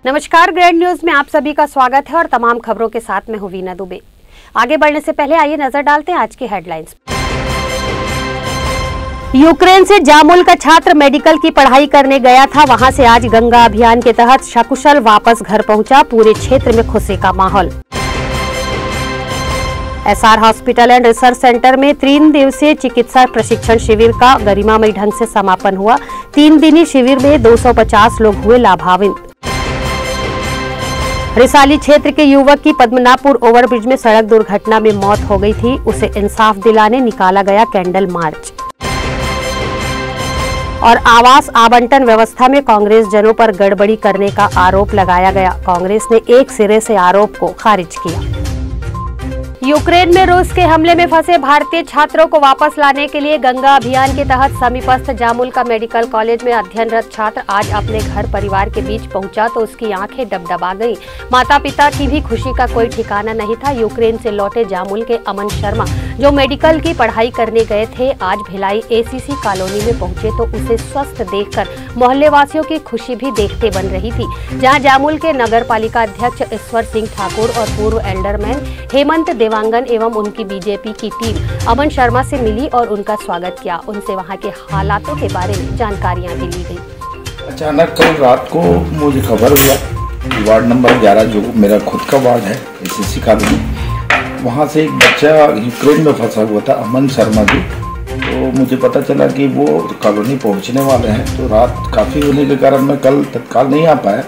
नमस्कार, grand news में आप सभी का स्वागत है और तमाम खबरों के साथ मैं हूं वीना दुबे। आगे बढ़ने से पहले आइए नजर डालते हैं आज की हेडलाइंस। यूक्रेन से जामुल का छात्र मेडिकल की पढ़ाई करने गया था, वहां से आज गंगा अभियान के तहत सकुशल वापस घर पहुंचा। पूरे क्षेत्र में खुशी का माहौल। SR hospital and research centre में 3 दिवसीय चिकित्सा प्रशिक्षण शिविर का गरिमामयी ढंग से समापन हुआ। 3 दिनी शिविर में 250 लोग हुए लाभान्वित। रिसाली क्षेत्र के युवक की पद्मनापुर ओवरब्रिज में सड़क दुर्घटना में मौत हो गई थी, उसे इंसाफ दिलाने निकाला गया कैंडल मार्च। और आवास आवंटन व्यवस्था में कांग्रेस जनों पर गड़बड़ी करने का आरोप लगाया गया। कांग्रेस ने एक सिरे से आरोप को खारिज किया। यूक्रेन में रूस के हमले में फंसे भारतीय छात्रों को वापस लाने के लिए गंगा अभियान के तहत समीपस्थ जामुल का मेडिकल कॉलेज में अध्ययनरत छात्र आज अपने घर परिवार के बीच पहुंचा तो उसकी आंखें डबडबा गईं। माता पिता की भी खुशी का कोई ठिकाना नहीं था। यूक्रेन से लौटे जामुल के अमन शर्मा जो मेडिकल की पढ़ाई करने गए थे, आज भिलाई एसीसी कॉलोनी में पहुंचे तो उसे स्वस्थ देखकर मोहल्ले वासियों की खुशी भी देखते बन रही थी। जहाँ जामुल के नगर पालिका अध्यक्ष ईश्वर सिंह ठाकुर और पूर्व एल्डरमैन हेमंत देवांगन एवं उनकी बीजेपी की टीम अमन शर्मा से मिली और उनका स्वागत किया। उनसे वहां के हालातों के बारे में जानकारियां भी ली गई। अचानक कल रात को मुझे खबर हुआ, वार्ड नंबर 11 जो मेरा खुद का वार्ड है एसीसी कॉलोनी, वहाँ से एक बच्चा यूक्रेन में फंसा हुआ था, अमन शर्मा जी। तो मुझे पता चला कि वो कॉलोनी पहुँचने वाले हैं। तो रात काफ़ी होने के कारण मैं कल तत्काल नहीं आ पाया।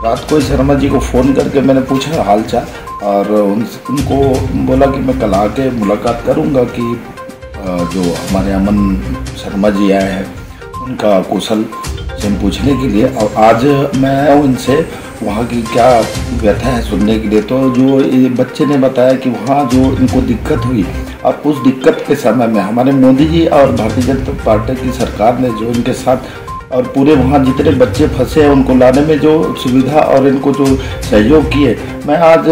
रात को शर्मा जी को फ़ोन करके मैंने पूछा हाल चाल और उनको बोला कि मैं कल आके मुलाकात करूंगा कि जो हमारे अमन शर्मा जी आए हैं उनका कुशल से पूछने के लिए। और आज मैं आया हूँ इनसे वहाँ की क्या व्यथा है सुनने के लिए। तो जो ये बच्चे ने बताया कि वहाँ जो इनको दिक्कत हुई, अब उस दिक्कत के समय में हमारे मोदी जी और भारतीय जनता पार्टी की सरकार ने जो इनके साथ और पूरे वहाँ जितने बच्चे फंसे हैं उनको लाने में जो सुविधा और इनको जो सहयोग किए, मैं आज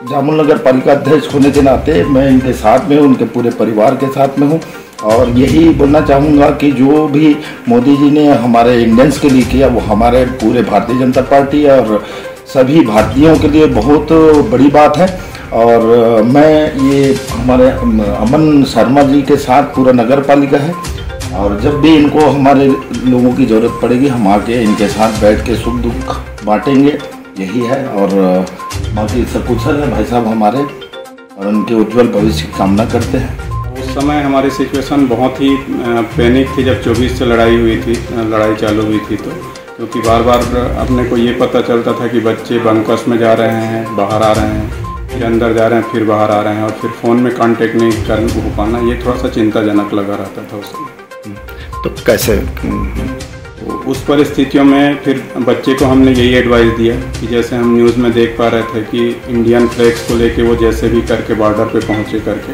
जामुल नगर पालिका अध्यक्ष होने के नाते मैं इनके साथ में हूँ, उनके पूरे परिवार के साथ में हूँ। और यही बोलना चाहूँगा कि जो भी मोदी जी ने हमारे इंडियंस के लिए किया वो हमारे पूरे भारतीय जनता पार्टी और सभी भारतीयों के लिए बहुत बड़ी बात है। और मैं ये हमारे अमन शर्मा जी के साथ पूरा नगर पालिका है और जब भी इनको हमारे लोगों की ज़रूरत पड़ेगी हम आके इनके साथ बैठ के सुख दुख बांटेंगे, यही है। और बाकी सकुशल है भाई साहब हमारे और उनके उज्जवल भविष्य की कामना करते हैं। उस समय हमारी सिचुएशन बहुत ही पैनिक थी जब 24 से लड़ाई चालू हुई थी। तो क्योंकि बार बार अपने को ये पता चलता था कि बच्चे बंकर्स में जा रहे हैं, बाहर आ रहे हैं, फिर अंदर जा रहे हैं, फिर बाहर आ रहे हैं और फिर फ़ोन में कांटेक्ट नहीं कर हो पाना, ये थोड़ा सा चिंताजनक लगा रहता था उस समय। तो कैसे तो उस परिस्थितियों में फिर बच्चे को हमने यही एडवाइस दिया कि जैसे हम न्यूज़ में देख पा रहे थे कि इंडियन फ्लैग्स को लेके वो जैसे भी करके बॉर्डर पे पहुँचे करके,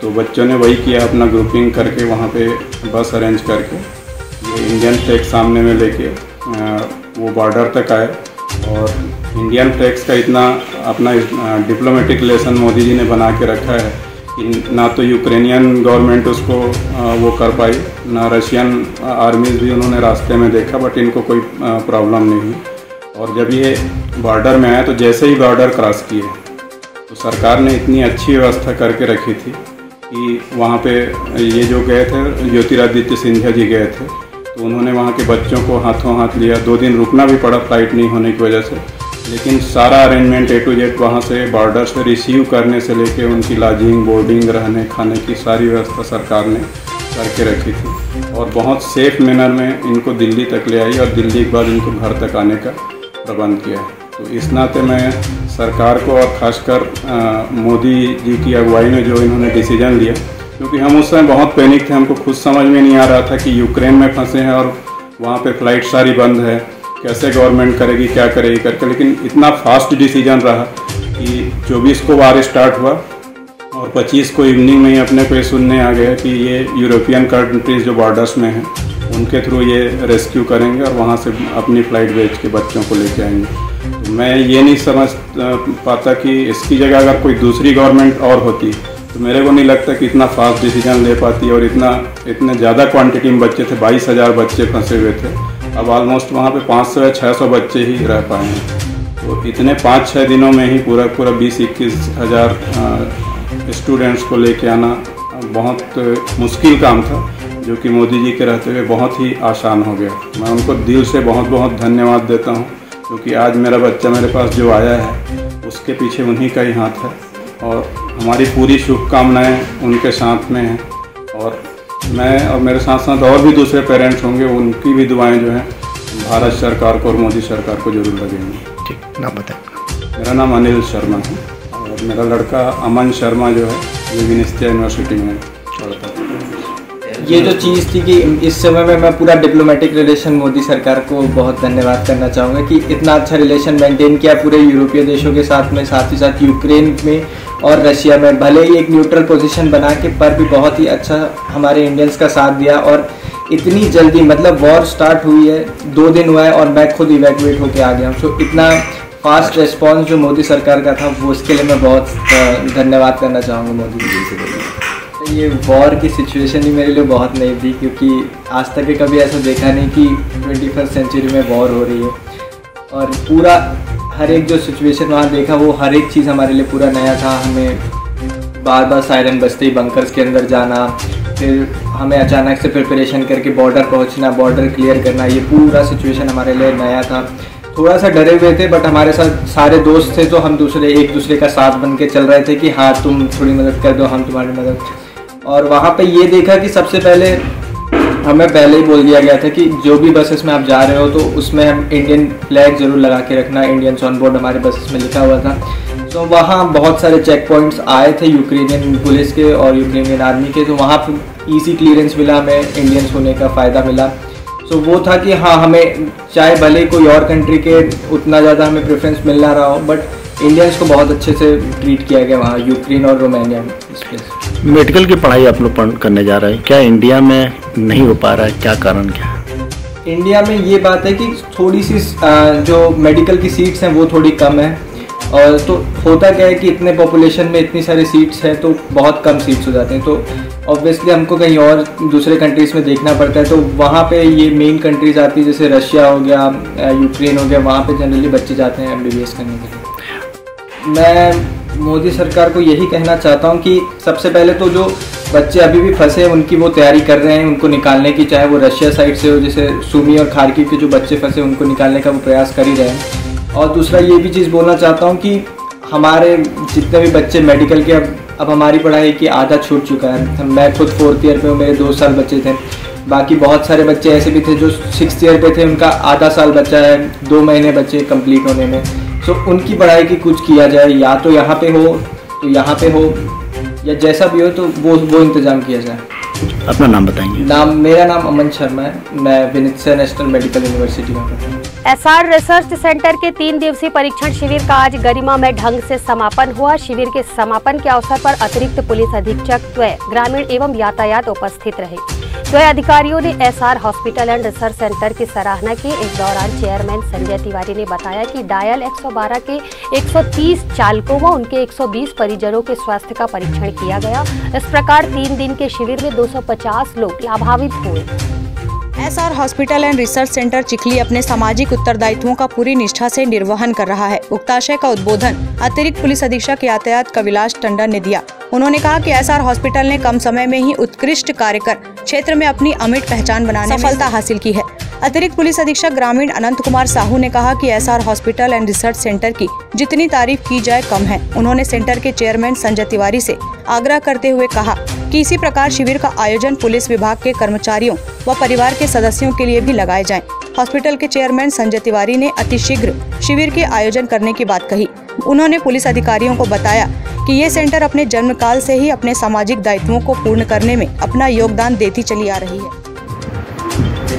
तो बच्चों ने वही किया, अपना ग्रुपिंग करके वहाँ पे बस अरेंज करके ये इंडियन फ्लैग सामने में लेके वो बॉर्डर तक आए। और इंडियन फ्लैग्स का इतना अपना डिप्लोमेटिक रिलेशन मोदी जी ने बना के रखा है कि ना तो यूक्रेनियन गवर्नमेंट उसको वो कर पाई, ना रशियन आर्मीज भी उन्होंने रास्ते में देखा, बट इनको कोई प्रॉब्लम नहीं हुई। और जब ये बॉर्डर में आए तो जैसे ही बॉर्डर क्रॉस किए तो सरकार ने इतनी अच्छी व्यवस्था करके रखी थी कि वहाँ पे ये जो गए थे ज्योतिरादित्य सिंधिया जी गए थे तो उन्होंने वहाँ के बच्चों को हाथों हाथ लिया। 2 दिन रुकना भी पड़ा फ्लाइट नहीं होने की वजह से, लेकिन सारा अरेंजमेंट A to Z वहाँ से बॉर्डर से रिसीव करने से लेके उनकी लॉजिंग, बोर्डिंग, रहने खाने की सारी व्यवस्था सरकार ने करके रखी थी और बहुत सेफ मैनर में इनको दिल्ली तक ले आई और दिल्ली के बाद इनको घर तक आने का प्रबंध किया। तो इस नाते मैं सरकार को और ख़ासकर मोदी जी की अगुवाई में जो इन्होंने डिसीजन लिया, क्योंकि हम उस समय बहुत पैनिक थे, हमको खुद समझ में नहीं आ रहा था कि यूक्रेन में फंसे हैं और वहाँ पे फ्लाइट सारी बंद है, कैसे गवर्नमेंट करेगी, क्या करेगी करके। लेकिन इतना फास्ट डिसीजन रहा कि 24 को वार स्टार्ट हुआ और 25 को इवनिंग में ही अपने को ये सुनने आ गया कि ये यूरोपियन कंट्रीज़ जो बॉर्डर्स में हैं उनके थ्रू ये रेस्क्यू करेंगे और वहाँ से अपनी फ़्लाइट भेज के बच्चों को लेके आएंगे। तो मैं ये नहीं समझ पाता कि इसकी जगह अगर कोई दूसरी गवर्नमेंट और होती तो मेरे को नहीं लगता कि इतना फास्ट डिसीजन ले पाती और इतने ज़्यादा क्वांटिटी में बच्चे थे, 22,000 बच्चे फंसे हुए थे। अब ऑलमोस्ट वहाँ पे 500 या 600 बच्चे ही रह पाए हैं। तो इतने 5-6 दिनों में ही पूरा 20-21 हज़ार स्टूडेंट्स को लेके आना बहुत मुश्किल काम था, जो कि मोदी जी के रहते हुए बहुत ही आसान हो गया। मैं उनको दिल से बहुत बहुत धन्यवाद देता हूँ, क्योंकि आज मेरा बच्चा मेरे पास जो आया है उसके पीछे उन्हीं का ही हाथ है, और हमारी पूरी शुभकामनाएं उनके साथ में हैं। और मैं और मेरे साथ साथ और भी दूसरे पेरेंट्स होंगे, उनकी भी दुआएं जो हैं भारत सरकार को और मोदी सरकार को जरूर लगेंगी। ठीक, नाम बताएं। मेरा नाम अनिल शर्मा है और मेरा लड़का अमन शर्मा जो है ये विनिस्टिया यूनिवर्सिटी में पढ़ता है। ये जो चीज़ थी कि इस समय में मैं पूरा डिप्लोमेटिक रिलेशन मोदी सरकार को बहुत धन्यवाद करना चाहूँगा कि इतना अच्छा रिलेशन मेंटेन किया पूरे यूरोपीय देशों के साथ में, साथ ही साथ यूक्रेन में और रशिया में। भले ही एक न्यूट्रल पोजीशन बना के, पर भी बहुत ही अच्छा हमारे इंडियंस का साथ दिया। और इतनी जल्दी, मतलब वॉर स्टार्ट हुई है 2 दिन हुआ है और मैं खुद इवैक्यूएट होके आ गया हूँ। सो इतना फास्ट रिस्पॉन्स जो मोदी सरकार का था, वो उसके लिए मैं बहुत धन्यवाद करना चाहूँगा मोदी जी से। ये वॉर की सिचुएशन ही मेरे लिए बहुत नई थी, क्योंकि आज तक के कभी ऐसा देखा नहीं कि 21st सेंचुरी में वॉर हो रही है। और पूरा हर एक जो सिचुएशन वहाँ देखा, वो हर एक चीज़ हमारे लिए पूरा नया था। हमें बार बार सायरन बजते ही बंकर्स के अंदर जाना, फिर हमें अचानक से प्रिपरेशन करके बॉर्डर पहुँचना, बॉर्डर क्लियर करना, ये पूरा सिचुएशन हमारे लिए नया था। थोड़ा सा डरे हुए थे, बट हमारे साथ सारे दोस्त थे, तो हम एक दूसरे का साथ बन के चल रहे थे कि हाँ तुम थोड़ी मदद कर दो, हम तुम्हारी मदद। और वहाँ पे ये देखा कि सबसे पहले हमें पहले ही बोल दिया गया था कि जो भी बसेस में आप जा रहे हो तो उसमें हम इंडियन फ्लैग ज़रूर लगा के रखना। इंडियंस ऑन बोर्ड हमारे बसेस में लिखा हुआ था। तो वहाँ बहुत सारे चेक पॉइंट्स आए थे यूक्रेनियन पुलिस के और यूक्रेनियन आर्मी के, तो वहाँ पर ईजी क्लियरेंस मिला, हमें इंडियंस होने का फ़ायदा मिला। तो वो था कि हाँ, हमें चाहे भले कोई और कंट्री के उतना ज़्यादा हमें प्रेफरेंस मिल ना रहा हो, बट इंडियंस को बहुत अच्छे से ट्रीट किया गया वहाँ यूक्रेन और रोमानिया में। मेडिकल की पढ़ाई आप लोग करने जा रहे हैं, क्या इंडिया में नहीं हो पा रहा है, क्या कारण क्या है? इंडिया में ये बात है कि थोड़ी सी जो मेडिकल की सीट्स हैं वो थोड़ी कम है। और तो होता क्या है कि इतने पॉपुलेशन में इतनी सारी सीट्स हैं तो बहुत कम सीट्स हो जाते हैं, तो ऑब्वियसली हमको कहीं और दूसरे कंट्रीज़ में देखना पड़ता है। तो वहाँ पे ये मेन कंट्रीज़ आती है, जैसे रशिया हो गया, यूक्रेन हो गया, वहाँ पे जनरली बच्चे जाते हैं MBBS करने के लिए। मैं मोदी सरकार को यही कहना चाहता हूँ कि सबसे पहले तो जो बच्चे अभी भी फंसे हैं उनकी वो तैयारी कर रहे हैं उनको निकालने की, चाहे वो रशिया साइड से हो, जैसे सुमी और खार्किव के जो बच्चे फंसे उनको निकालने का वो प्रयास कर ही रहे हैं। और दूसरा ये भी चीज़ बोलना चाहता हूँ कि हमारे जितने भी बच्चे मेडिकल के, अब हमारी पढ़ाई की आधा छूट चुका है। मैं खुद 4th ईयर पे हूँ, मेरे 2 साल बच्चे थे। बाकी बहुत सारे बच्चे ऐसे भी थे जो 6th ईयर पे थे, उनका आधा साल बचा है, 2 महीने बचे कंप्लीट होने में। सो उनकी पढ़ाई की कुछ किया जाए, या तो यहाँ पे हो तो यहाँ पे हो, या जैसा भी हो तो वो इंतज़ाम किया जाए। अपना नाम बताएंगे? मेरा नाम अमन शर्मा है, मैं विनिस्टिया नेशनल मेडिकल यूनिवर्सिटी में पढ़ता हूँ। SR रिसर्च सेंटर के 3 दिवसीय परीक्षण शिविर का आज गरिमामय ढंग से समापन हुआ। शिविर के समापन के अवसर पर अतिरिक्त पुलिस अधीक्षक द्वय ग्रामीण एवं यातायात उपस्थित रहे। द्वय अधिकारियों ने SR hospital and research centre की सराहना की। इस दौरान चेयरमैन संजय तिवारी ने बताया कि डायल 112 के 130 चालकों व उनके 120 परिजनों के स्वास्थ्य का परीक्षण किया गया। इस प्रकार 3 दिन के शिविर में 250 लोग लाभान्वित हुए। SR hospital and research centre Chikhli अपने सामाजिक उत्तरदायित्वों का पूरी निष्ठा से निर्वहन कर रहा है। उक्ताशय का उद्बोधन अतिरिक्त पुलिस अधीक्षक यातायात कविलाश टंडन ने दिया। उन्होंने कहा कि SR हॉस्पिटल ने कम समय में ही उत्कृष्ट कार्य कर क्षेत्र में अपनी अमिट पहचान बनाने में सफलता हासिल की है। अतिरिक्त पुलिस अधीक्षक ग्रामीण अनंत कुमार साहू ने कहा कि SR hospital and research centre की जितनी तारीफ की जाए कम है। उन्होंने सेंटर के चेयरमैन संजय तिवारी से आग्रह करते हुए कहा कि इसी प्रकार शिविर का आयोजन पुलिस विभाग के कर्मचारियों व परिवार के सदस्यों के लिए भी लगाए जाएं। हॉस्पिटल के चेयरमैन संजय तिवारी ने अतिशीघ्र शिविर के आयोजन करने की बात कही। उन्होंने पुलिस अधिकारियों को बताया कि ये सेंटर अपने जन्म काल से ही अपने सामाजिक दायित्वों को पूर्ण करने में अपना योगदान देती चली आ रही है।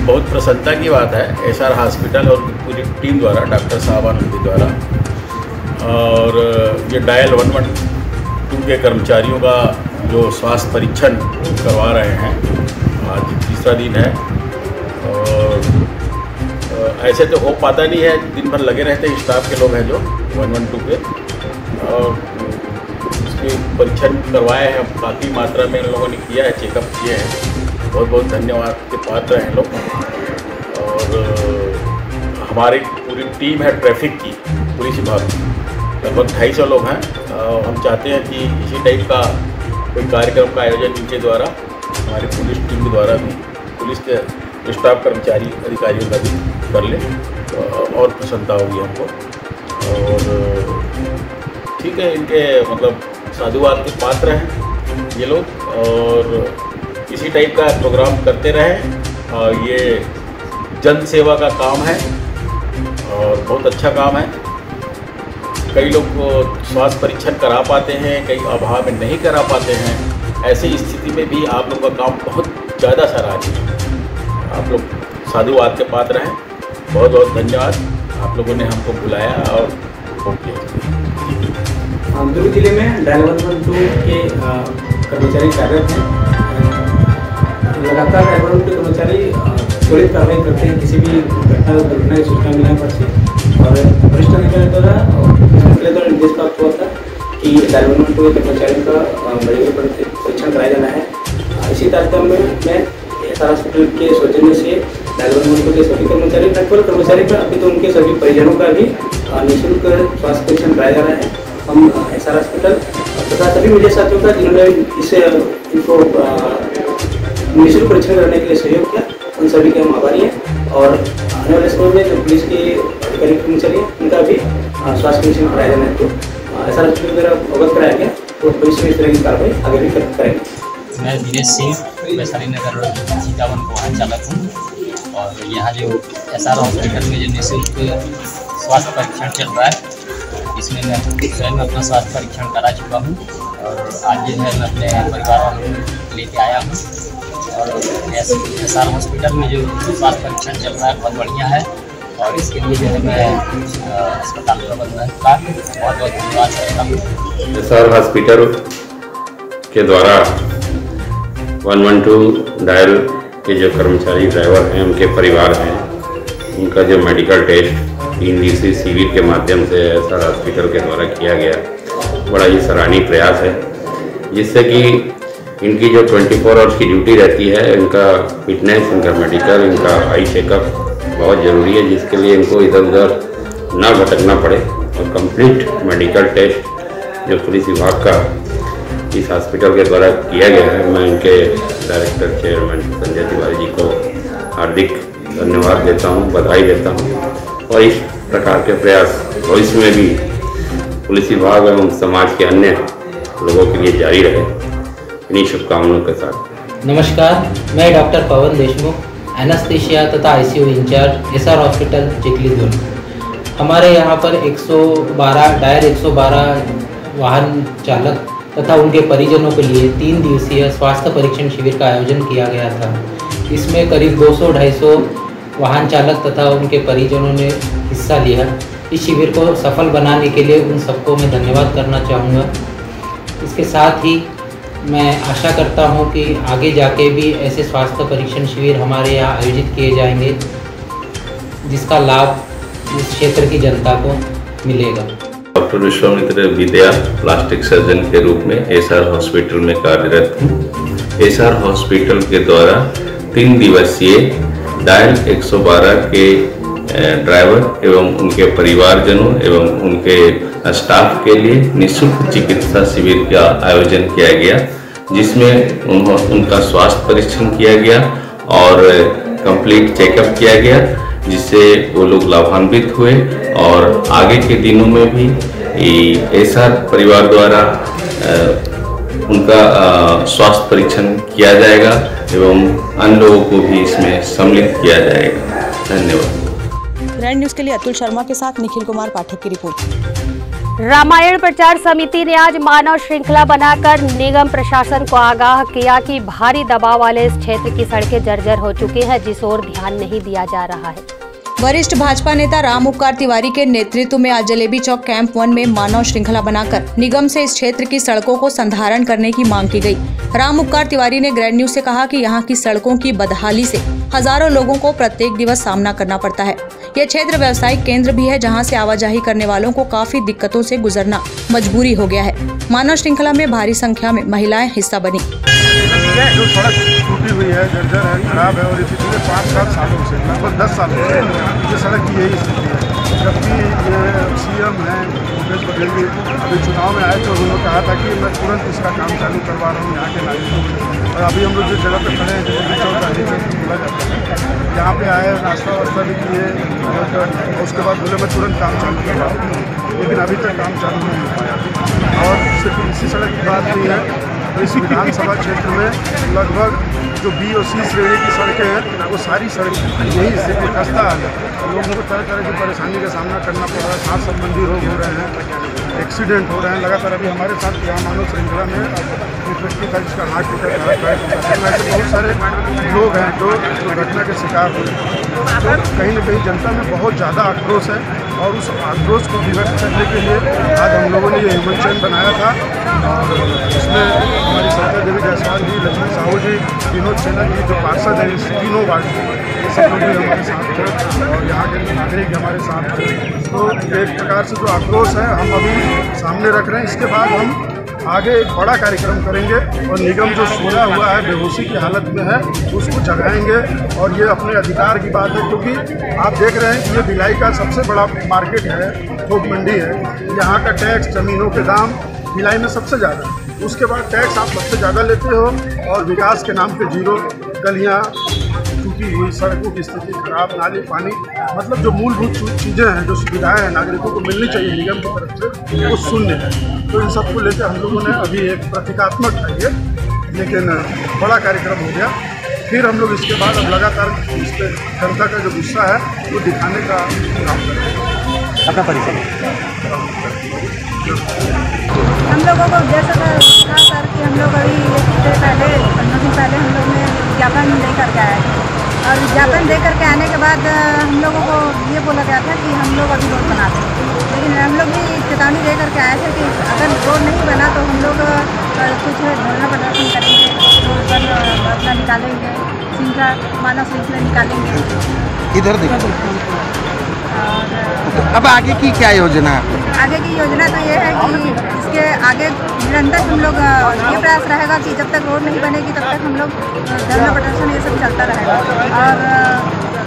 बहुत प्रसन्नता की बात है SR हॉस्पिटल और पूरी टीम द्वारा, डॉक्टर साहबान द्वारा, और ये डायल 112 के कर्मचारियों का जो स्वास्थ्य परीक्षण करवा रहे हैं। आज तीसरा दिन है और ऐसे तो हो पाता नहीं है, दिन भर लगे रहते हैं, स्टाफ के लोग हैं जो 112 पे, और उसके परीक्षण करवाए हैं काफ़ी मात्रा में इन लोगों ने किया है, चेकअप किए हैं। बहुत बहुत धन्यवाद के पात्र हैं लोग। और हमारी पूरी टीम है ट्रैफिक की, पुलिस विभाग की, लगभग 250 लोग हैं। हम चाहते हैं कि इसी टाइप का कोई कार्यक्रम का आयोजन इनके द्वारा, हमारी पुलिस टीम के द्वारा भी, पुलिस के स्टाफ कर्मचारी अधिकारियों का भी कर ले तो और प्रसन्नता होगी हमको। और ठीक है, इनके मतलब साधुवाद के पात्र हैं ये लोग, और इसी टाइप का प्रोग्राम करते रहें। और ये जन सेवा का काम है और बहुत अच्छा काम है। कई लोग स्वास्थ्य परीक्षण करा पाते हैं, कई अभाव में नहीं करा पाते हैं। ऐसी स्थिति में भी आप लोगों का काम बहुत ज़्यादा सराहनीय है। आप लोग साधुवाद के पात्र हैं। बहुत बहुत धन्यवाद, आप लोगों ने हमको बुलाया और दुर्ग जिले में डायल 112 के कर्मचारी कार्यरत हैं। लगातार डायल 112 के कर्मचारी त्वरित कार्रवाई करते हैं किसी भी घटना दुर्घटना की सूचना मिलने पर से, और वरिष्ठ अधिकारी द्वारा निर्देश प्राप्त हुआ था कि डायल 112 के कर्मचारियों का मेडिकल परीक्षण कराया जाना है। इसी तारतम्य में एसआर हॉस्पिटल के सौजन्य से डायल 112 के सभी कर्मचारी, न केवल कर्मचारी का अभी तो उनके सभी परिजनों का भी निःशुल्क स्वास्थ्य परीक्षण कराया जा रहा है। हम एसआर हॉस्पिटल तथा सभी मीडिया साथियों का जिन्होंने इनको निःशुल्क परीक्षण करने के लिए सहयोग किया, उन सभी के हम आभारी हैं। और आने वाले समय में जो पुलिस के अधिकारी कर्मचारी हैं उनका भी स्वास्थ्य परीक्षण कराया जाना है। तो एसआर हॉस्पिटल द्वारा अवगत कराया गया, तो भविष्य में इस तरह की कार्रवाई आगे भी करेंगे। मैं दिनेश सिंह, वैशाली नगर सीतावन को वाहन चालक हूँ। और यहाँ जो एसआर हॉस्पिटल में जो निःशुल्क स्वास्थ्य परीक्षण चल रहा है, इसमें मैं स्वयं अपना स्वास्थ्य परीक्षण करा चुका हूँ। और आज जो है मैं अपने परिवार वालों को लेके आया हूँ। और एसआर हॉस्पिटल में जो स्वास्थ्य परीक्षण चल रहा है बहुत बढ़िया है, और इसके लिए जो है मैं अस्पताल प्रबंधन का बहुत बहुत धन्यवाद करता हूँ। एसआर हॉस्पिटल के द्वारा 112 डायल के जो कर्मचारी ड्राइवर हैं, उनके परिवार हैं, उनका जो मेडिकल टेस्ट 3 दिवसीय शिविर के माध्यम से एसआर हॉस्पिटल के द्वारा किया गया, बड़ा ही सराहनीय प्रयास है, जिससे कि इनकी जो 24 आवर्स की ड्यूटी रहती है, इनका फिटनेस, इनका मेडिकल, इनका आई चेकअप बहुत ज़रूरी है, जिसके लिए इनको इधर उधर ना भटकना पड़े। और कंप्लीट मेडिकल टेस्ट जो पुलिस विभाग का इस हॉस्पिटल के द्वारा किया गया है, मैं इनके डायरेक्टर चेयरमैन संजय तिवारी जी को हार्दिक धन्यवाद देता हूँ, बधाई देता हूँ। और इस प्रकार के प्रयास भविष्य में भी पुलिस विभाग एवं समाज के अन्य लोगों के लिए जारी रहे, इन्हीं शुभकामनाओं के साथ। नमस्कार, मैं डॉक्टर पवन देशमुख, एनेस्थीसिया तथा ICU incharge SR hospital Chikhli Durg. हमारे यहाँ पर 112 डायल 112 वाहन चालक तथा उनके परिजनों के लिए 3 दिवसीय स्वास्थ्य परीक्षण शिविर का आयोजन किया गया था। इसमें करीब 200-250 वाहन चालक तथा उनके परिजनों ने हिस्सा लिया। इस शिविर को सफल बनाने के लिए उन सबको मैं धन्यवाद करना चाहूँगा। इसके साथ ही मैं आशा करता हूं कि आगे जाके भी ऐसे स्वास्थ्य परीक्षण शिविर हमारे यहाँ आयोजित किए जाएंगे, जिसका लाभ इस क्षेत्र की जनता को मिलेगा। डॉक्टर विश्वामित्र विद्या प्लास्टिक सर्जन के रूप में एसआर हॉस्पिटल में कार्यरत हूँ। एसआर हॉस्पिटल के द्वारा 3 दिवसीय डायल 112 के ड्राइवर एवं उनके परिवारजनों एवं उनके स्टाफ के लिए निःशुल्क चिकित्सा शिविर का आयोजन किया गया, जिसमें उनका स्वास्थ्य परीक्षण किया गया और कंप्लीट चेकअप किया गया, जिससे वो लोग लाभान्वित हुए। और आगे के दिनों में भी एसआर परिवार द्वारा उनका स्वास्थ्य परीक्षण किया जाएगा एवं अन्य लोगों को भी इसमें सम्मिलित किया जाएगा। धन्यवाद। ग्रैंड न्यूज के लिए अतुल शर्मा के साथ निखिल कुमार पाठक की रिपोर्ट। रामायण प्रचार समिति ने आज मानव श्रृंखला बनाकर निगम प्रशासन को आगाह किया कि भारी दबाव वाले इस क्षेत्र की सड़कें जर्जर हो चुकी हैं, जिस ओर ध्यान नहीं दिया जा रहा है। वरिष्ठ भाजपा नेता राम उपकार तिवारी के नेतृत्व में आज जलेबी चौक कैंप 1 में मानव श्रृंखला बनाकर निगम से इस क्षेत्र की सड़कों को संधारण करने की मांग की गई। राम उपकार तिवारी ने ग्रैंड न्यूज से कहा कि यहाँ की सड़कों की बदहाली से हजारों लोगों को प्रत्येक दिवस सामना करना पड़ता है। यह क्षेत्र व्यावसायिक केंद्र भी है, जहाँ से आवाजाही करने वालों को काफी दिक्कतों से गुजरना मजबूरी हो गया है। मानव श्रृंखला में भारी संख्या में महिलाएं हिस्सा बनी। जो सड़क टूटी हुई है, जर्जर है, खराब है और ये पिछले 5-7 सालों से, लगभग 10 सालों से ये सड़क की यही स्थिति है। जबकि ये CM हैं भूपेश बघेल जी अभी चुनाव में आए तो उन्होंने कहा था कि मैं तुरंत इसका काम चालू करवा रहा हूँ यहाँ के नागरिकों को। और अभी हम लोग जिस जगह पर खड़े हैं, जो गांधी चौक बोला जाता है, यहाँ पे आए, नाश्ता वास्ता भी किए, उसके बाद बोले मैं तुरंत काम चालू करवा रहा हूँ, लेकिन अभी तक काम चालू नहीं हो पाया। और सिर्फ इसी सड़क की बात नहीं है, तो इस विधानसभा क्षेत्र में लगभग जो B और C श्रेणी की सड़कें हैं वो सारी सड़कें यही स्थिति खस्ता हाल है। लोगों को तरह तरह की परेशानी का सामना करना पड़ रहा है, सांस संबंधी रोग हो रहे हैं, एक्सीडेंट हो रहे हैं लगातार। अभी हमारे साथ यहाँ मानव श्रृंखला में एक व्यक्ति का जिसका हार्ट अटैक ऐसे बहुत सारे लोग हैं जो दुर्घटना के शिकार हो रहे हैं। तो कहीं ना कहीं जनता में बहुत ज़्यादा आक्रोश है और उस आक्रोश को व्यक्त करने के लिए आज हम लोगों ने ये ह्यूमन चैन बनाया था। और इसमें हमारी सरिता देवी जायसवाल जी, लक्ष्मण साहू जी, विनोद सेना जी जो पार्षद हैं इस तीनों वार्ड के, ये सब लोग भी हमारे साथ थे और यहाँ के नागरिक हमारे साथ थे। तो एक प्रकार से जो आक्रोश है हम अभी सामने रख रहे हैं। इसके बाद हम आगे एक बड़ा कार्यक्रम करेंगे और निगम जो सोया हुआ है, बेहोशी की हालत में है, उसको जगाएंगे। और ये अपने अधिकार की बात है, क्योंकि आप देख रहे हैं कि ये भिलाई का सबसे बड़ा मार्केट है, थोक मंडी है। यहाँ का टैक्स, ज़मीनों के दाम भिलाई में सबसे ज़्यादा है। उसके बाद टैक्स आप सबसे ज़्यादा लेते हो और विकास के नाम पे जीरो, गलियाँ टूटी हुई, सड़कों की स्थिति खराब, नाली, पानी, मतलब जो मूलभूत चीज़ें हैं, जो सुविधाएं हैं नागरिकों को मिलनी चाहिए निगम की तरफ से, वो शून्य है। तो इन सबको लेकर हम लोगों ने अभी एक प्रतीकात्मक है ये, लेकिन बड़ा कार्यक्रम हो गया। फिर हम लोग इसके बाद अब लगातार इस पर जनता का जो गुस्सा है वो दिखाने का काम करेंगे। अपना परिचय। हम लोगों को जैसा था सर कि हम लोग अभी 1 हफ्ते पहले, 15 दिन पहले हम लोग ने विज्ञापन दे करके आए थे और विज्ञापन दे करके आने के बाद हम लोगों को ये बोला गया था कि हम लोग अभी रोड बना दें, लेकिन हम लोग भी चेतावनी दे करके आए थे कि अगर रोड नहीं बना तो हम लोग कुछ धरना प्रदर्शन करेंगे, रोड पर अपना निकालेंगे, श्रृंखला, मानव श्रृंखला निकालेंगे। इधर देखो। तो अब आगे की क्या योजना है? आगे की योजना तो ये है कि इसके आगे निरंतर हम लोग ये प्रयास रहेगा कि जब तक रोड नहीं बनेगी तब तक हम लोग धरना प्रदर्शन ये सब चलता रहेगा। और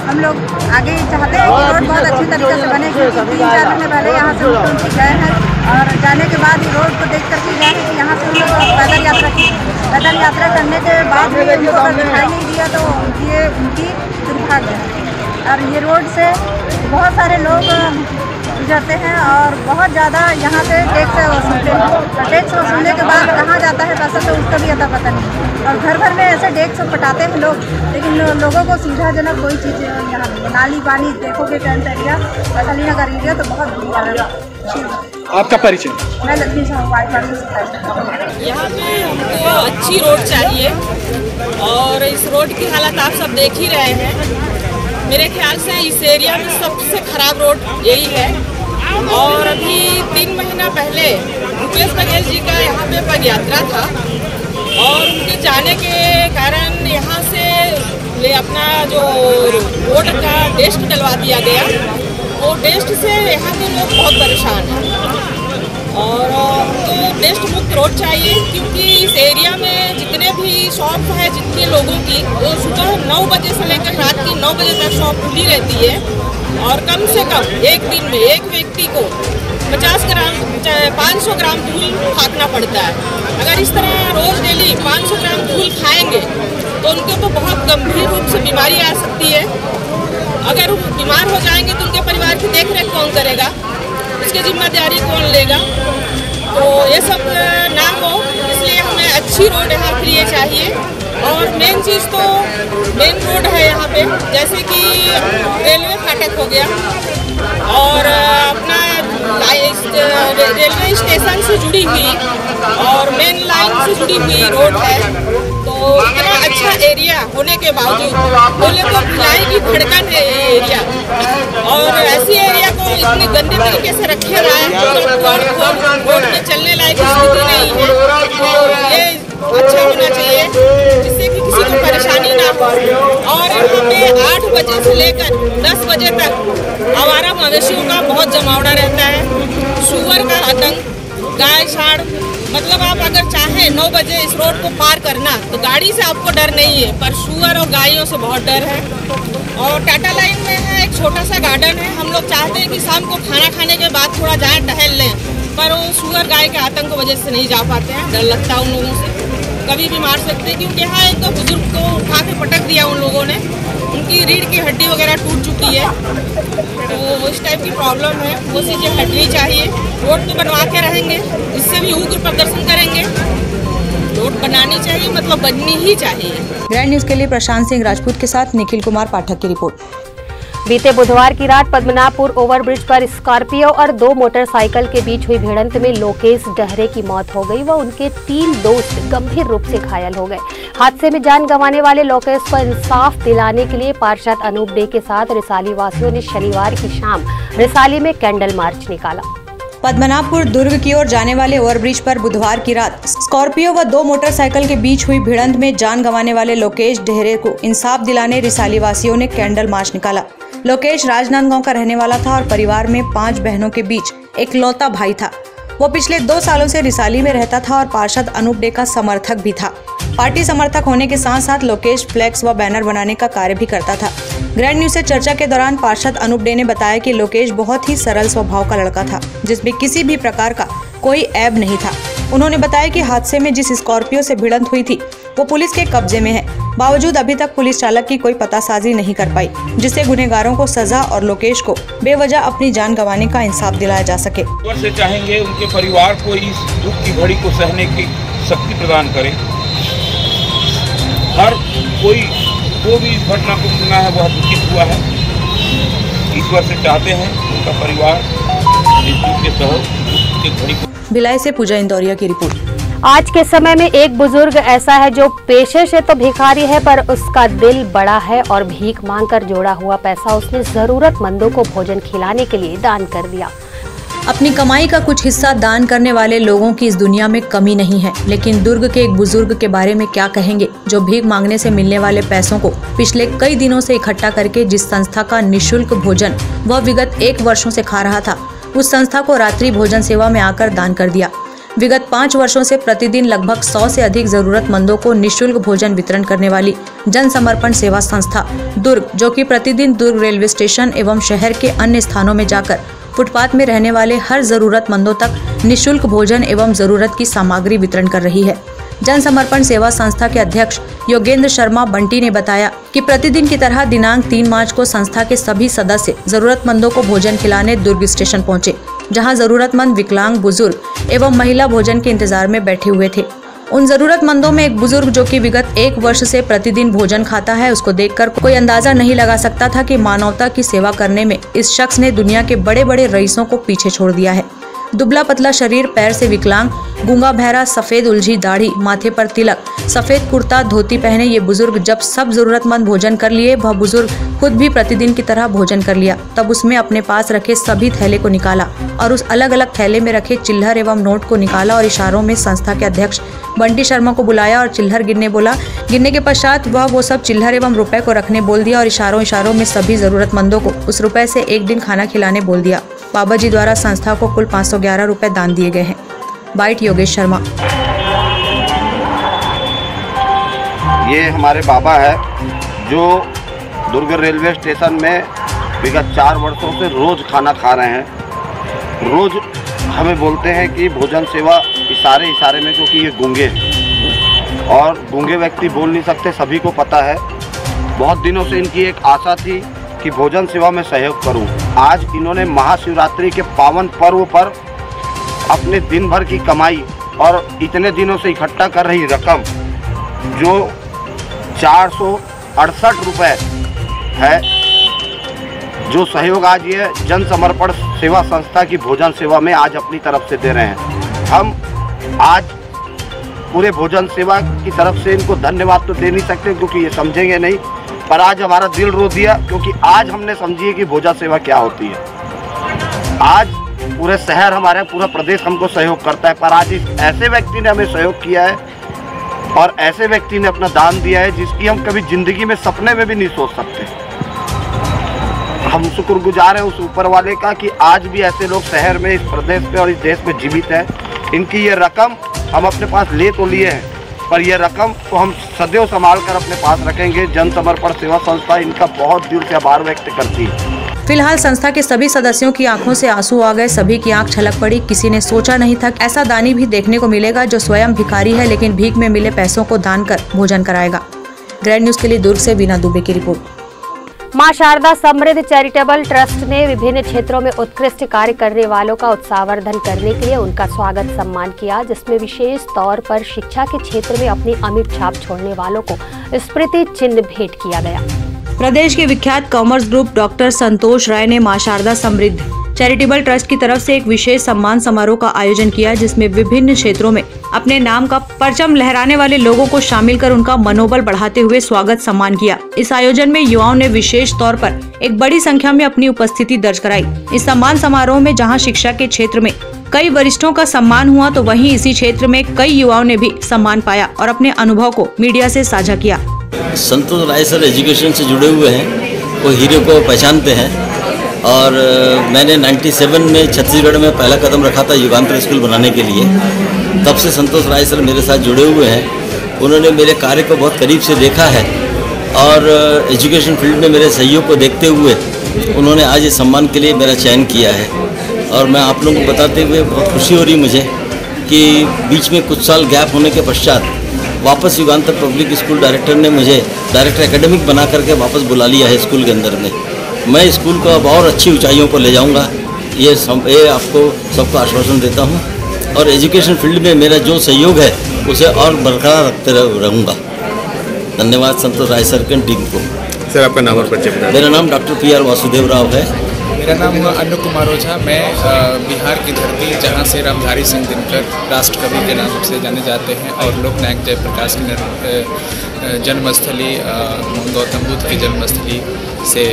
हम लोग आगे चाहते हैं कि रोड बहुत अच्छी तरीके से बने, क्योंकि 3-4 महीने पहले यहाँ से मुख्यमंत्री गए हैं और जाने के बाद ही रोड को देख करके गए हैं कि यहाँ से हम लोग पैदल यात्रा की। पैदल यात्रा करने के बाद भी उनको अगर दिखाई नहीं दिया तो ये उनकी दुर्भाग्य है। और ये रोड से बहुत सारे लोग गुजरते हैं और बहुत ज़्यादा यहाँ से टैक्स वसूलते हैं और टैक्स वसूलने के बाद कहाँ जाता है पैसा तो उसका भी अता पता नहीं। और घर घर में ऐसे टैक्स पटाते हैं लोग, लेकिन लोगों को सुविधाजनक कोई चीज़ यहाँ नहीं। नाली पानी देखोगे कैंट एरिया, वैशाली नगर एरिया तो बहुत बुरी हालत है। आपका परिचय? मैं लक्ष्मी साहू, वार्ड नंबर 27। यहाँ पे हमको अच्छी रोड चाहिए और इस रोड की हालत आप सब देख ही रहे हैं। मेरे ख्याल से इस एरिया में सबसे ख़राब रोड यही है। और अभी 3 महीना पहले भूपेश बघेल जी का यहाँ पे पद यात्रा था और उनके जाने के कारण यहाँ से अपना जो रोड का टेस्ट डलवा दिया गया, वो टेस्ट से यहाँ के लोग बहुत परेशान हैं। और तो टेस्ट मुक्त रोड चाहिए, क्योंकि इस एरिया में जितने भी शॉप है जितने लोगों की, वो सुबह 9 बजे से लेकर रात की 9 बजे तक शॉप खुली रहती है। और कम से कम एक दिन में एक व्यक्ति को 500 ग्राम धूल फेंकना पड़ता है। अगर इस तरह रोज़ डेली 500 ग्राम धूल खाएंगे तो उनको तो बहुत गंभीर रूप से बीमारी आ सकती है। अगर वो बीमार हो जाएंगे तो उनके परिवार की देखरेख कौन करेगा, उसकी जिम्मेदारी कौन लेगा? तो ये सब ना हो, इसलिए हमें अच्छी रोड यहाँ के लिए चाहिए। और मेन चीज़ तो मेन रोड है यहाँ पे, जैसे कि रेलवे फाटक हो गया और अपना रेलवे स्टेशन से जुड़ी हुई और मेन लाइन से जुड़ी हुई रोड है। तो इतना अच्छा एरिया होने के बावजूद बोले तो भिलाई की धड़कन है ये एरिया, और ऐसी एरिया को इतनी गंदे तरीके से रखे रहा है, रोड में चलने लायक स्थिति नहीं है। तो ये अच्छा होना चाहिए जिससे कि किसी को परेशानी ना हो। और यहाँ पे 8 बजे से लेकर 10 बजे तक आवारा मवेशियों का बहुत जमावड़ा रहता है, सुअर का आतंक, गाय, साढ़, मतलब आप अगर चाहें 9 बजे इस रोड को पार करना तो गाड़ी से आपको डर नहीं है, पर शुअर और गायों से बहुत डर है। और टाटा लाइन में है एक छोटा सा गार्डन है, हम लोग चाहते हैं कि शाम को खाना खाने के बाद थोड़ा जाएं टहल लें, पर वो शुअर गाय के आतंक की वजह से नहीं जा पाते हैं। डर लगता है उन लोगों से, कभी भी मार सकते हैं, क्योंकि यहाँ एक तो बुजुर्ग को उठा के पटक दिया उन लोगों ने, उनकी रीढ़ की हड्डी वगैरह टूट चुकी है, तो इस टाइप की प्रॉब्लम है। वो चीज़ें हटनी चाहिए। रोड तो बनवा के रहेंगे, इससे भी उग्र प्रदर्शन करेंगे। रोड बनानी चाहिए, मतलब बननी ही चाहिए। ग्रैंड न्यूज के लिए प्रशांत सिंह राजपूत के साथ निखिल कुमार पाठक की रिपोर्ट। बीते बुधवार की रात पद्मनाभपुर ओवरब्रिज पर स्कॉर्पियो और 2 मोटरसाइकिल के बीच हुई भिड़ंत में लोकेश डहरे की मौत हो गई व उनके 3 दोस्त गंभीर रूप से घायल हो गए। हादसे में जान गंवाने वाले लोकेश को इंसाफ दिलाने के लिए पार्षद अनूप डे के साथ रिसाली वासियों ने शनिवार की शाम रिसाली में कैंडल मार्च निकाला। पद्मनाभपुर दुर्ग की ओर जाने वाले ओवरब्रिज पर बुधवार की रात स्कॉर्पियो व 2 मोटरसाइकिल के बीच हुई भिड़ंत में जान गंवाने वाले लोकेश डहरे को इंसाफ दिलाने रिसाली वासियों ने कैंडल मार्च निकाला। लोकेश राजनांदगांव का रहने वाला था और परिवार में 5 बहनों के बीच इकलौता भाई था। वो पिछले 2 सालों से रिसाली में रहता था और पार्षद अनूप डे का समर्थक भी था। पार्टी समर्थक होने के साथ साथ लोकेश फ्लैक्स व बैनर बनाने का कार्य भी करता था। ग्रैंड न्यूज से चर्चा के दौरान पार्षद अनूप डे ने बताया कि लोकेश बहुत ही सरल स्वभाव का लड़का था, जिसमें किसी भी प्रकार का कोई ऐब नहीं था। उन्होंने बताया कि हादसे में जिस स्कॉर्पियो से भिड़ंत हुई थी वो पुलिस के कब्जे में है। बावजूद अभी तक पुलिस चालक की कोई पतासाजी नहीं कर पाई, जिससे गुनहगारों को सजा और लोकेश को बेवजह अपनी जान गंवाने का इंसाफ दिलाया जा सके। से चाहेंगे उनके परिवार को इस दुख की घड़ी को सहने की शक्ति प्रदान करें। हर कोई जो भी इस घटना को सुना है वह दुखित हुआ है। ईश्वर से चाहते हैं उनका परिवार इस दुख के तहत की घड़ी को। भिलाई से पूजा इंदौरिया की रिपोर्ट। आज के समय में एक बुजुर्ग ऐसा है जो पेशे से तो भिखारी है, पर उसका दिल बड़ा है और भीख मांगकर जोड़ा हुआ पैसा उसने जरूरतमंदों को भोजन खिलाने के लिए दान कर दिया। अपनी कमाई का कुछ हिस्सा दान करने वाले लोगों की इस दुनिया में कमी नहीं है, लेकिन दुर्ग के एक बुजुर्ग के बारे में क्या कहेंगे, जो भीख मांगने से मिलने वाले पैसों को पिछले कई दिनों से इकट्ठा करके जिस संस्था का निःशुल्क भोजन वह विगत 1 वर्षों से खा रहा था, उस संस्था को रात्रि भोजन सेवा में आकर दान कर दिया। विगत 5 वर्षों से प्रतिदिन लगभग 100 से अधिक जरूरतमंदों को निःशुल्क भोजन वितरण करने वाली जन समर्पण सेवा संस्था दुर्ग, जो कि प्रतिदिन दुर्ग रेलवे स्टेशन एवं शहर के अन्य स्थानों में जाकर फुटपाथ में रहने वाले हर जरूरतमंदों तक निःशुल्क भोजन एवं जरूरत की सामग्री वितरण कर रही है। जन समर्पण सेवा संस्था के अध्यक्ष योगेंद्र शर्मा बंटी ने बताया कि प्रतिदिन की तरह दिनांक 3 मार्च को संस्था के सभी सदस्य जरूरतमंदों को भोजन खिलाने दुर्ग स्टेशन पहुंचे, जहां जरूरतमंद विकलांग, बुजुर्ग एवं महिला भोजन के इंतजार में बैठे हुए थे। उन जरूरतमंदों में एक बुजुर्ग, जो कि विगत 1 वर्ष से प्रतिदिन भोजन खाता है, उसको देखकर कोई अंदाजा नहीं लगा सकता था कि मानवता की सेवा करने में इस शख्स ने दुनिया के बड़े बड़े रईसों को पीछे छोड़ दिया है। दुबला पतला शरीर, पैर से विकलांग, गूंगा बहरा, सफेद उलझी दाढ़ी, माथे पर तिलक, सफेद कुर्ता धोती पहने ये बुजुर्ग जब सब जरूरतमंद भोजन कर लिए, वह बुजुर्ग खुद भी प्रतिदिन की तरह भोजन कर लिया। तब उसमें अपने पास रखे सभी थैले को निकाला और उस अलग अलग थैले में रखे चिल्लर एवं नोट को निकाला और इशारों में संस्था के अध्यक्ष बंटी शर्मा को बुलाया और चिल्लर गिनने बोला। गिनने के पश्चात वह वो सब चिल्लर एवं रुपए को रखने बोल दिया और इशारों में सभी जरूरतमंदों को उस रुपए से 1 दिन खाना खिलाने बोल दिया। बाबा जी द्वारा संस्था को कुल 511 रुपए दान दिए गए हैं। बाइट योगेश शर्मा। ये हमारे बाबा है जो दुर्ग रेलवे स्टेशन में विगत 4 वर्षों से रोज खाना खा रहे हैं। रोज हमें बोलते हैं कि भोजन सेवा इशारे में, क्योंकि ये गूंगे और गूंगे व्यक्ति बोल नहीं सकते, सभी को पता है। बहुत दिनों से इनकी एक आशा थी कि भोजन सेवा में सहयोग करूं। आज इन्होंने महाशिवरात्रि के पावन पर्व पर अपने दिन भर की कमाई और इतने दिनों से इकट्ठा कर रही रकम, जो 468 रुपये है, जो सहयोग आज ये जन समर्पण सेवा संस्था की भोजन सेवा में आज अपनी तरफ से दे रहे हैं। हम आज पूरे भोजन सेवा की तरफ से इनको धन्यवाद तो दे नहीं सकते, क्योंकि ये समझेंगे नहीं, पर आज हमारा दिल रो दिया, क्योंकि आज हमने समझी है कि भोजन सेवा क्या होती है। आज पूरे शहर हमारे, पूरा प्रदेश हमको सहयोग करता है, पर आज इस ऐसे व्यक्ति ने हमें सहयोग किया है और ऐसे व्यक्ति ने अपना दान दिया है जिसकी हम कभी जिंदगी में सपने में भी नहीं सोच सकते। हम शुक्रगुजार हैं उस ऊपर वाले का कि आज भी ऐसे लोग शहर में, इस प्रदेश में और इस देश में जीवित हैं। इनकी ये रकम हम अपने पास ले तो लिए हैं, पर यह रकम को हम सदैव संभाल कर अपने पास रखेंगे। जन समर्पण सेवा संस्था इनका बहुत दिल से आभार व्यक्त करती है। फिलहाल संस्था के सभी सदस्यों की आंखों से आंसू आ गए, सभी की आंख छलक पड़ी। किसी ने सोचा नहीं था ऐसा दानी भी देखने को मिलेगा जो स्वयं भिखारी है लेकिन भीख में मिले पैसों को दान कर भोजन कराएगा। ग्रैंड न्यूज के लिए दुर्ग से बीना दुबे की रिपोर्ट। मां शारदा समृद्ध चैरिटेबल ट्रस्ट ने विभिन्न क्षेत्रों में उत्कृष्ट कार्य करने वालों का उत्साहवर्धन करने के लिए उनका स्वागत सम्मान किया, जिसमें विशेष तौर पर शिक्षा के क्षेत्र में अपनी अमिट छाप छोड़ने वालों को स्मृति चिन्ह भेंट किया गया। प्रदेश के विख्यात कॉमर्स ग्रुप डॉक्टर संतोष राय ने मां शारदा समृद्ध चैरिटेबल ट्रस्ट की तरफ से एक विशेष सम्मान समारोह का आयोजन किया, जिसमें विभिन्न क्षेत्रों में अपने नाम का परचम लहराने वाले लोगों को शामिल कर उनका मनोबल बढ़ाते हुए स्वागत सम्मान किया। इस आयोजन में युवाओं ने विशेष तौर पर एक बड़ी संख्या में अपनी उपस्थिति दर्ज कराई। इस सम्मान समारोह में जहां शिक्षा के क्षेत्र में कई वरिष्ठों का सम्मान हुआ, तो वहीं इसी क्षेत्र में कई युवाओं ने भी सम्मान पाया और अपने अनुभव को मीडिया से साझा किया। संतोष राय सर एजुकेशन से जुड़े हुए हैं, वो हीरो को पहचानते हैं और मैंने 97 में छत्तीसगढ़ में पहला कदम रखा था युगांतर स्कूल बनाने के लिए। तब से संतोष राय सर मेरे साथ जुड़े हुए हैं। उन्होंने मेरे कार्य को बहुत करीब से देखा है और एजुकेशन फील्ड में मेरे सहयोग को देखते हुए उन्होंने आज इस सम्मान के लिए मेरा चयन किया है। और मैं आप लोगों को बताते हुए बहुत खुशी हो रही मुझे कि बीच में कुछ साल गैप होने के पश्चात वापस युगांतर पब्लिक स्कूल डायरेक्टर ने मुझे डायरेक्टर एकेडमिक बना करके वापस बुला लिया है स्कूल के अंदर में। मैं स्कूल को अब और अच्छी ऊंचाइयों पर ले जाऊंगा, ये आपको सबको आश्वासन देता हूं। और एजुकेशन फील्ड में मेरा जो सहयोग है उसे और बरकरार रखते रहूँगा। धन्यवाद संतोष राय सर के टीम को। सर आपका नाम और परिचय बताएं। मेरा नाम डॉक्टर PR वासुदेव राव है। मेरा नाम अनु कुमार ओझा। मैं बिहार की धरती जहां से रामधारी सिंह दिनकर राष्ट्र कवि के नाम से जाने जाते हैं और लोकनायक जयप्रकाश की जन्मस्थली गौतम बुद्ध की जन्मस्थली से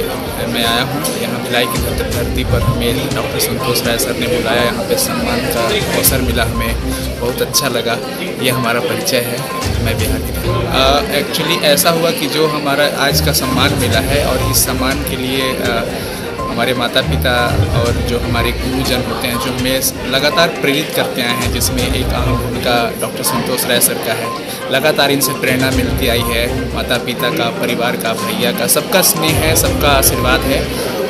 मैं आया हूं। यहाँ भिलाई की धरती पर हमें डॉक्टर संतोष राय सर ने बुलाया, यहाँ पे सम्मान का अवसर मिला, हमें बहुत अच्छा लगा। ये हमारा परिचय है, मैं बिहार की धरती। एक्चुअली ऐसा हुआ कि जो हमारा आज का सम्मान मिला है और इस सम्मान के लिए हमारे माता पिता और जो हमारे गुरुजन होते हैं जो हमें लगातार प्रेरित करते आए हैं, जिसमें एक अहम भूमिका डॉक्टर संतोष राय सर का है। लगातार इनसे प्रेरणा मिलती आई है, माता पिता का, परिवार का, भैया का, सबका स्नेह है, सबका आशीर्वाद है।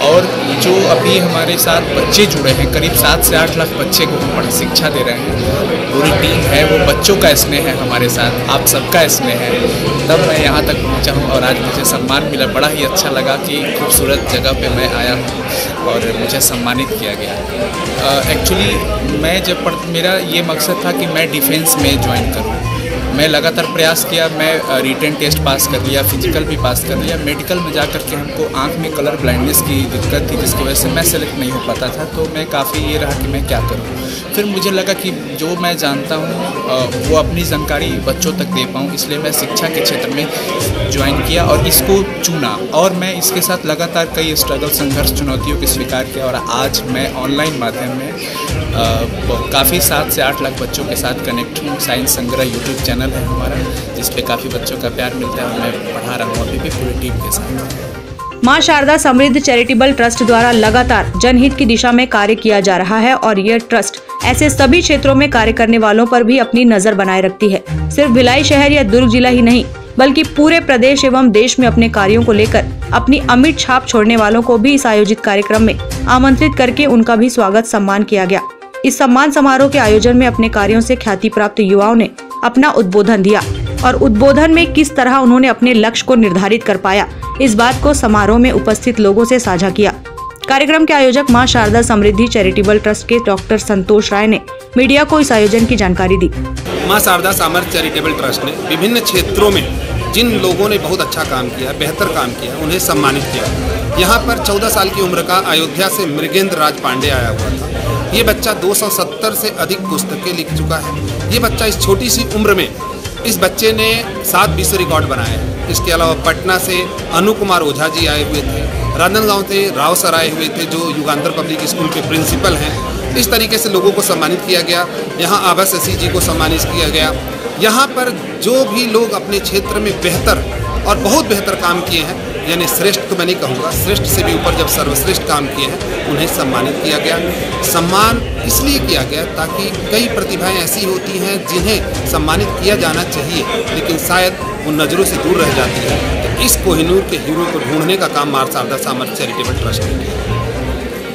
और जो अभी हमारे साथ बच्चे जुड़े हैं, करीब 7 से 8 लाख बच्चे को हम शिक्षा दे रहे हैं, पूरी टीम है, वो बच्चों का स्नेह है हमारे साथ, आप सबका स्नेह है, तब मैं यहाँ तक पहुँचा हूँ। और आज मुझे सम्मान मिला, बड़ा ही अच्छा लगा कि खूबसूरत जगह पे मैं आया हूँ और मुझे सम्मानित किया गया। एक्चुअली मैं मेरा ये मकसद था कि मैं डिफेंस में ज्वाइन करूँ। मैं लगातार प्रयास किया, मैं रिटन टेस्ट पास कर लिया, फिजिकल भी पास कर लिया। मेडिकल में जा कर के हमको आँख में कलर ब्लाइंडनेस की दिक्कत थी, जिसकी वजह से मैं सेलेक्ट नहीं हो पाता था। तो मैं काफ़ी ये रहा कि मैं क्या करूँ। फिर मुझे लगा कि जो मैं जानता हूँ वो अपनी जानकारी बच्चों तक दे पाऊँ, इसलिए मैं शिक्षा के क्षेत्र में ज्वाइन किया और इसको चुना। और मैं इसके साथ लगातार कई स्ट्रगल, संघर्ष, चुनौतियों को स्वीकार किया और आज मैं ऑनलाइन माध्यम में काफ़ी 7 से 8 लाख बच्चों के साथ कनेक्ट हूँ। साइंस संग्रह यूट्यूब चैनल है हमारा, जिस पे काफ़ी बच्चों का प्यार मिलता है और मैं पढ़ा रहा हूँ अभी भी पूरी टीम के साथ। मां शारदा समृद्ध चैरिटेबल ट्रस्ट द्वारा लगातार जनहित की दिशा में कार्य किया जा रहा है और यह ट्रस्ट ऐसे सभी क्षेत्रों में कार्य करने वालों पर भी अपनी नजर बनाए रखती है। सिर्फ भिलाई शहर या दुर्ग जिला ही नहीं, बल्कि पूरे प्रदेश एवं देश में अपने कार्यों को लेकर अपनी अमिट छाप छोड़ने वालों को भी इस आयोजित कार्यक्रम में आमंत्रित करके उनका भी स्वागत सम्मान किया गया। इस सम्मान समारोह के आयोजन में अपने कार्यों से ख्याति प्राप्त युवाओं ने अपना उद्बोधन दिया और उद्बोधन में किस तरह उन्होंने अपने लक्ष्य को निर्धारित कर पाया, इस बात को समारोह में उपस्थित लोगों से साझा किया। कार्यक्रम के आयोजक मां शारदा समृद्धि चैरिटेबल ट्रस्ट के डॉक्टर संतोष राय ने मीडिया को इस आयोजन की जानकारी दी। मां शारदा समृद्धि चैरिटेबल ट्रस्ट ने विभिन्न क्षेत्रों में जिन लोगों ने बहुत अच्छा काम किया, बेहतर काम किया, उन्हें सम्मानित किया। यहाँ पर 14 साल की उम्र का अयोध्या से मृगेंद्र राज पांडे आया हुआ था। ये बच्चा 270 से अधिक पुस्तकें लिख चुका है। ये बच्चा इस छोटी सी उम्र में, इस बच्चे ने 7 विश्व रिकॉर्ड बनाए हैं। इसके अलावा पटना से अनु कुमार ओझा जी आए हुए थे, राजनांदगांव से राव सर आए हुए थे जो युगांतर पब्लिक स्कूल के प्रिंसिपल हैं। इस तरीके से लोगों को सम्मानित किया गया। यहाँ आभा शशि जी को सम्मानित किया गया। यहाँ पर जो भी लोग अपने क्षेत्र में बेहतर और बहुत बेहतर काम किए हैं यानी श्रेष्ठ तो मैं नहीं कहूँगा, श्रेष्ठ से भी ऊपर जब सर्वश्रेष्ठ काम किए हैं उन्हें सम्मानित किया गया। सम्मान इसलिए किया गया ताकि कई प्रतिभाएं ऐसी होती हैं जिन्हें सम्मानित किया जाना चाहिए लेकिन शायद वो नज़रों से दूर रह जाती है। तो इस कोहिनूर के हीरो को ढूंढने का काम माँ शारदा सामर्थ्य चैरिटेबल ट्रस्ट ने किया।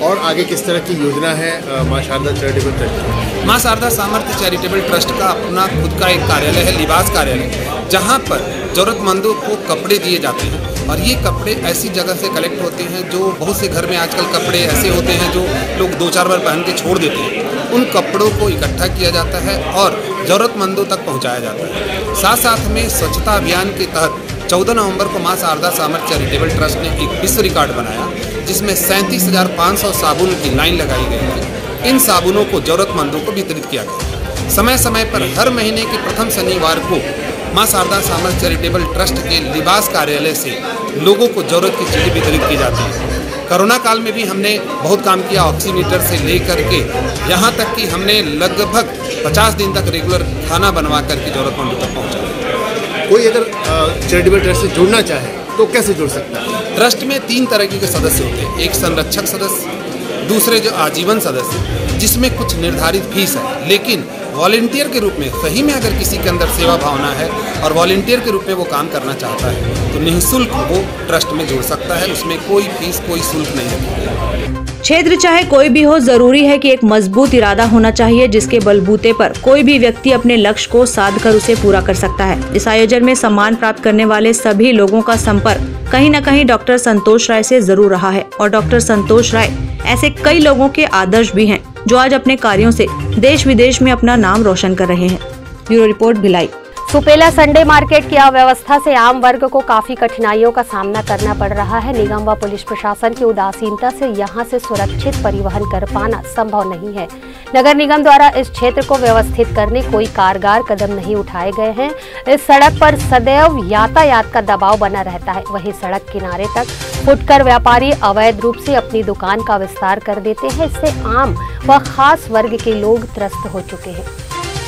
और आगे किस तरह की योजना है माँ शारदा चैरिटेबल ट्रस्ट? माँ शारदा सामर्थ्य चैरिटेबल ट्रस्ट का अपना खुद का एक कार्यालय है, लिबास कार्यालय, जहाँ पर ज़रूरतमंदों को कपड़े दिए जाते हैं। और ये कपड़े ऐसी जगह से कलेक्ट होते हैं जो बहुत से घर में आजकल कपड़े ऐसे होते हैं जो लोग 2-4 बार पहन के छोड़ देते हैं। उन कपड़ों को इकट्ठा किया जाता है और ज़रूरतमंदों तक पहुँचाया जाता है। साथ साथ में स्वच्छता अभियान के तहत 14 नवंबर को माँ शारदा सामर्थ्य चैरिटेबल ट्रस्ट ने एक विश्व रिकॉर्ड बनाया जिसमें 37,500 साबुन की लाइन लगाई गई थी। इन साबुनों को ज़रूरतमंदों को वितरित किया गया। समय समय पर हर महीने के प्रथम शनिवार को माँ शारदा सामर्थ्य चैरिटेबल ट्रस्ट के लिबास कार्यालय से लोगों को ज़रूरत की चीज़ें वितरित की जाती हैं। कोरोना काल में भी हमने बहुत काम किया, ऑक्सीमीटर से लेकर के यहाँ तक कि हमने लगभग 50 दिन तक रेगुलर खाना बनवा करके ज़रूरतमंदों तक पहुँचाया। कोई अगर चैरिटेबल ट्रस्ट से जुड़ना चाहे तो कैसे जुड़ सकता है? ट्रस्ट में 3 तरह के सदस्य होते हैं, एक संरक्षक सदस्य, दूसरे जो आजीवन सदस्य जिसमें कुछ निर्धारित फीस है, लेकिन वॉलंटियर के रूप में सही में अगर किसी के अंदर सेवा भावना है और वॉलंटियर के रूप में वो काम करना चाहता है तो निःशुल्क वो ट्रस्ट में जुड़ सकता है। उसमें कोई फीस कोई शुल्क नहीं है। क्षेत्र चाहे कोई भी हो, जरूरी है कि एक मजबूत इरादा होना चाहिए जिसके बलबूते पर कोई भी व्यक्ति अपने लक्ष्य को साध कर उसे पूरा कर सकता है। इस आयोजन में सम्मान प्राप्त करने वाले सभी लोगों का संपर्क कहीं न कहीं डॉक्टर संतोष राय से जरूर रहा है और डॉक्टर संतोष राय ऐसे कई लोगों के आदर्श भी हैं जो आज अपने कार्यों से देश विदेश में अपना नाम रोशन कर रहे हैं। Bureau report Bhilai. Supela Sunday market की अव्यवस्था से आम वर्ग को काफी कठिनाइयों का सामना करना पड़ रहा है। निगम व पुलिस प्रशासन की उदासीनता से यहां से सुरक्षित परिवहन कर पाना संभव नहीं है। नगर निगम द्वारा इस क्षेत्र को व्यवस्थित करने कोई कारगर कदम नहीं उठाए गए हैं। इस सड़क पर सदैव यातायात का दबाव बना रहता है। वहीं सड़क किनारे तक फुटकर व्यापारी अवैध रूप से अपनी दुकान का विस्तार कर देते हैं। इससे आम व खास वर्ग के लोग त्रस्त हो चुके हैं।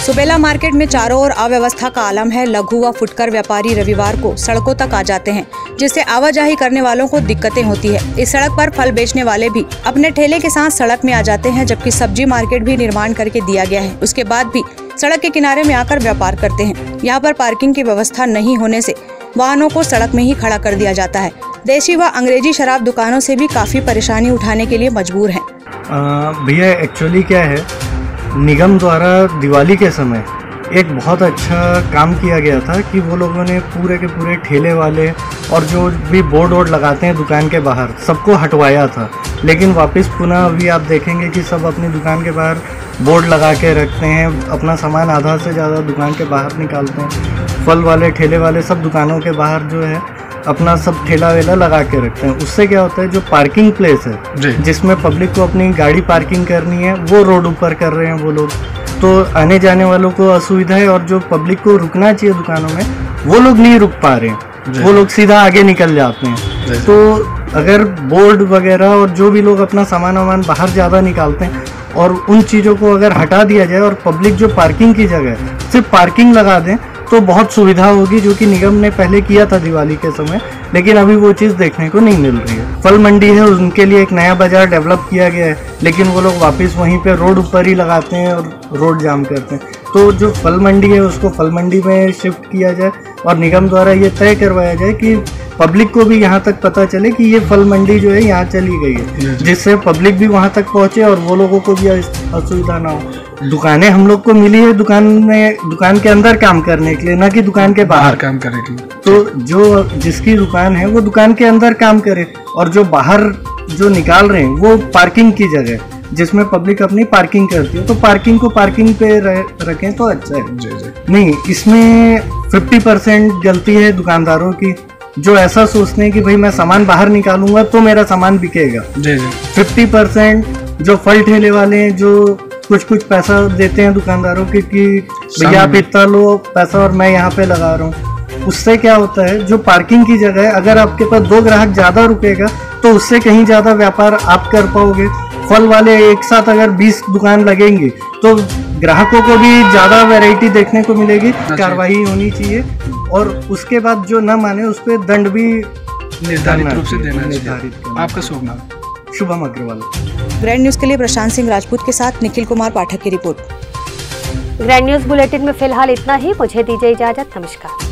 सुपेला मार्केट में चारों ओर अव्यवस्था का आलम है। लघु व फुटकर व्यापारी रविवार को सड़कों तक आ जाते हैं जिससे आवाजाही करने वालों को दिक्कतें होती है। इस सड़क पर फल बेचने वाले भी अपने ठेले के साथ सड़क में आ जाते हैं, जबकि सब्जी मार्केट भी निर्माण करके दिया गया है। उसके बाद भी सड़क के किनारे में आकर व्यापार करते हैं। यहाँ पर पार्किंग की व्यवस्था नहीं होने से वाहनों को सड़क में ही खड़ा कर दिया जाता है। देशी व अंग्रेजी शराब दुकानों से भी काफी परेशानी उठाने के लिए मजबूर हैं। भैया एक्चुअली क्या है, निगम द्वारा दिवाली के समय एक बहुत अच्छा काम किया गया था कि वो लोगों ने पूरे के पूरे ठेले वाले और जो भी बोर्ड वोर्ड लगाते हैं दुकान के बाहर सबको हटवाया था। लेकिन वापस पुनः अभी आप देखेंगे कि सब अपनी दुकान के बाहर बोर्ड लगा के रखते हैं, अपना सामान आधा से ज़्यादा दुकान के बाहर निकालते हैं। फल वाले ठेले वाले सब दुकानों के बाहर जो है अपना सब ठेला वेला लगा के रखते हैं। उससे क्या होता है, जो पार्किंग प्लेस है जिसमें पब्लिक को अपनी गाड़ी पार्किंग करनी है वो रोड ऊपर कर रहे हैं वो लोग, तो आने जाने वालों को असुविधा है। और जो पब्लिक को रुकना चाहिए दुकानों में वो लोग नहीं रुक पा रहे हैं, वो लोग सीधा आगे निकल जाते हैं। तो अगर बोर्ड वगैरह और जो भी लोग अपना सामान वामान बाहर ज़्यादा निकालते हैं और उन चीज़ों को अगर हटा दिया जाए और पब्लिक जो पार्किंग की जगह है सिर्फ पार्किंग लगा दें तो बहुत सुविधा होगी, जो कि निगम ने पहले किया था दिवाली के समय, लेकिन अभी वो चीज़ देखने को नहीं मिल रही है। फल मंडी है, उनके लिए एक नया बाजार डेवलप किया गया है, लेकिन वो लोग वापस वहीं पे रोड ऊपर ही लगाते हैं और रोड जाम करते हैं। तो जो फल मंडी है उसको फल मंडी में शिफ्ट किया जाए और निगम द्वारा ये तय करवाया जाए कि पब्लिक को भी यहाँ तक पता चले कि ये फल मंडी जो है यहाँ चली गई है, जिससे पब्लिक भी वहाँ तक पहुँचे और वो लोगों को भी असुविधा ना हो। दुकानें हम लोग को मिली है दुकान के अंदर काम करने के लिए, ना कि दुकान के बाहर काम करने के लिए। तो जो जिसकी दुकान है वो दुकान के अंदर काम करे और जो बाहर जो निकाल रहे हैं वो पार्किंग की जगह जिसमें पब्लिक अपनी पार्किंग करती है, तो पार्किंग को पार्किंग पे रखें तो अच्छा है। नहीं, इसमें 50% गलती है दुकानदारों की, जो ऐसा सोचते हैं कि भाई मैं सामान बाहर निकालूंगा तो मेरा सामान बिकेगा। 50% जो फल ठेले वाले हैं जो कुछ पैसा देते हैं दुकानदारों की कि भैया आप इतना लो पैसा और मैं यहाँ पे लगा रहा हूँ। उससे क्या होता है, जो पार्किंग की जगह है अगर आपके पास 2 ग्राहक ज़्यादा रुकेगा तो उससे कहीं ज़्यादा व्यापार आप कर पाओगे। फल वाले एक साथ अगर 20 दुकान लगेंगे तो ग्राहकों को भी ज़्यादा वैरायटी देखने को मिलेगी। कार्रवाई होनी चाहिए और उसके बाद जो न माने उस पर दंड भी निर्धारित रूप से देना चाहिए। आपका शुभ नाम? शुभम अग्रवाल। ग्रैंड न्यूज के लिए प्रशांत सिंह राजपूत के साथ निखिल कुमार पाठक की रिपोर्ट। ग्रैंड न्यूज बुलेटिन में फिलहाल इतना ही। मुझे दीजिए इजाजत। नमस्कार।